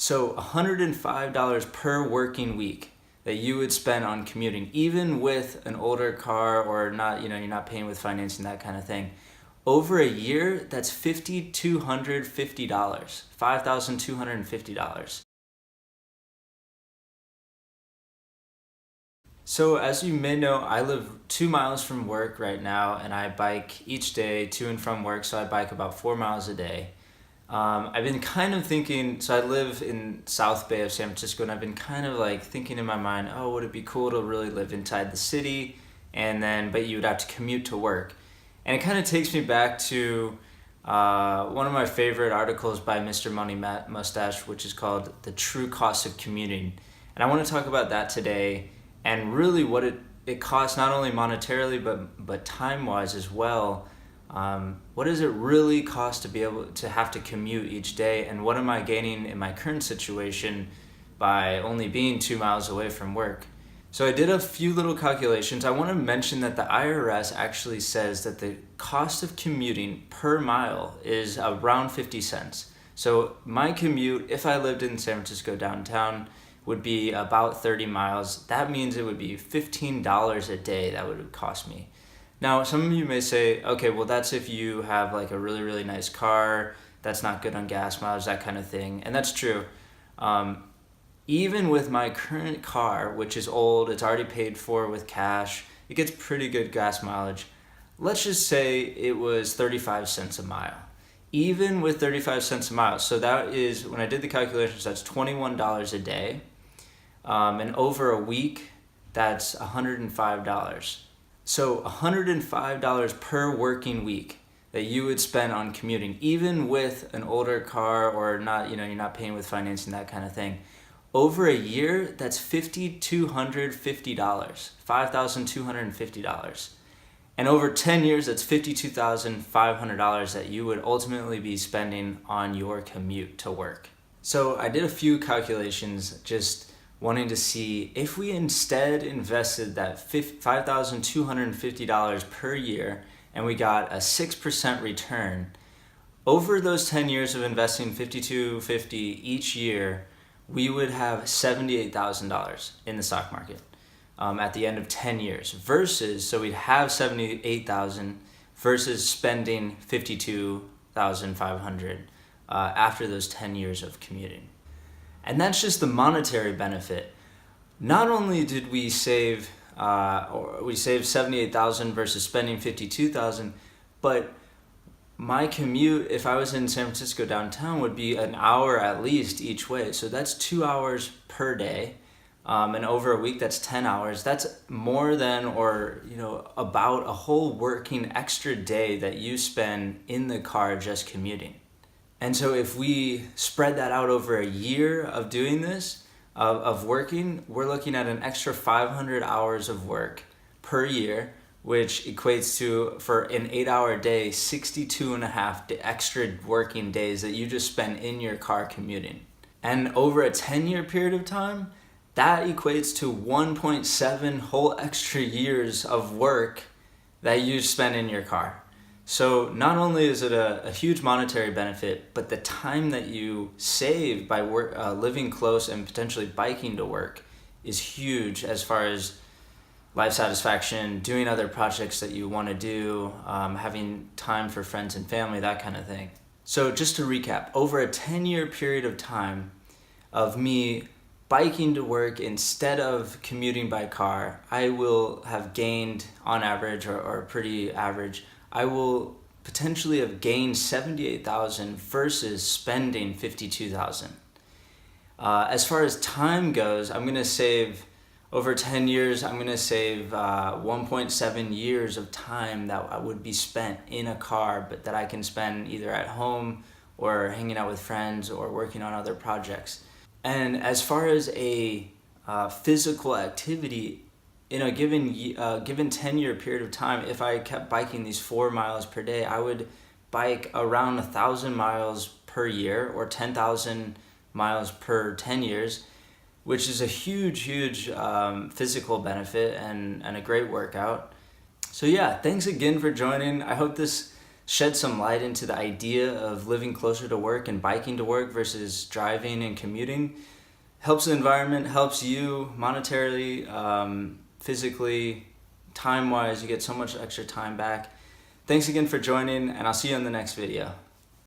So $105 per working week that you would spend on commuting, even with an older car or not, you're not paying with financing, that kind of thing. Over a year, that's $5,250, $5,250. So as you may know, I live 2 miles from work right now, and I bike each day to and from work, so I bike about 4 miles a day. I've been kind of thinking, so I live in South Bay of San Francisco, and I've been kind of like thinking in my mind, oh, would it be cool to really live inside the city, but you would have to commute to work. And it kind of takes me back to one of my favorite articles by Mr. Money Mustache, which is called The True Cost of Commuting. And I want to talk about that today and really what it costs, not only monetarily, but time-wise as well. What does it really cost to be able to have to commute each day, and what am I gaining in my current situation by only being 2 miles away from work? So I did a few little calculations. I want to mention that the IRS actually says that the cost of commuting per mile is around 50 cents. So my commute, if I lived in San Francisco downtown, would be about 30 miles. That means it would be $15 a day that would cost me. Now, some of you may say, okay, well, that's if you have like a really, really nice car that's not good on gas mileage, that kind of thing. And that's true. Even with my current car, which is old, it's already paid for with cash, it gets pretty good gas mileage. Let's just say it was 35 cents a mile. Even with 35 cents a mile, so that is, when I did the calculations, that's $21 a day. And over a week, that's $105. So $105 per working week that you would spend on commuting, even with an older car or not, you're not paying with financing, that kind of thing. Over a year, that's $5,250, $5,250. And over 10 years, that's $52,500 that you would ultimately be spending on your commute to work. So I did a few calculations just wanting to see if we instead invested that $5,250 per year and we got a 6% return. Over those 10 years of investing $5,250 each year, we would have $78,000 in the stock market at the end of 10 years versus, so we'd have $78,000 versus spending $52,500 after those 10 years of commuting. And that's just the monetary benefit. Not only did we save $78,000 versus spending $52,000, but my commute, if I was in San Francisco downtown, would be an hour at least each way. So that's 2 hours per day. And over a week, that's 10 hours. That's more than, or about a whole working extra day that you spend in the car just commuting. And so if we spread that out over a year of doing this, of working, we're looking at an extra 500 hours of work per year, which equates to, for an 8-hour day, 62 and a half extra working days that you just spend in your car commuting. And over a 10-year period of time, that equates to 1.7 whole extra years of work that you spend in your car. So not only is it a huge monetary benefit, but the time that you save by living close and potentially biking to work is huge as far as life satisfaction, doing other projects that you want to do, having time for friends and family, that kind of thing. So just to recap, over a 10-year period of time of me biking to work instead of commuting by car, I will have gained, on average, or pretty average, I will potentially have gained $78,000 versus spending $52,000. As far as time goes, I'm going to save, over 10 years, I'm going to save 1.7 years of time that would be spent in a car, but that I can spend either at home or hanging out with friends or working on other projects. And as far as a physical activity, in a given 10-year period of time, if I kept biking these 4 miles per day, I would bike around 1,000 miles per year, or 10,000 miles per 10 years, which is a huge physical benefit and a great workout. So yeah, thanks again for joining. I hope this shed some light into the idea of living closer to work and biking to work versus driving and commuting. Helps the environment, helps you monetarily, physically, time-wise. You get so much extra time back. Thanks again for joining, and I'll see you in the next video.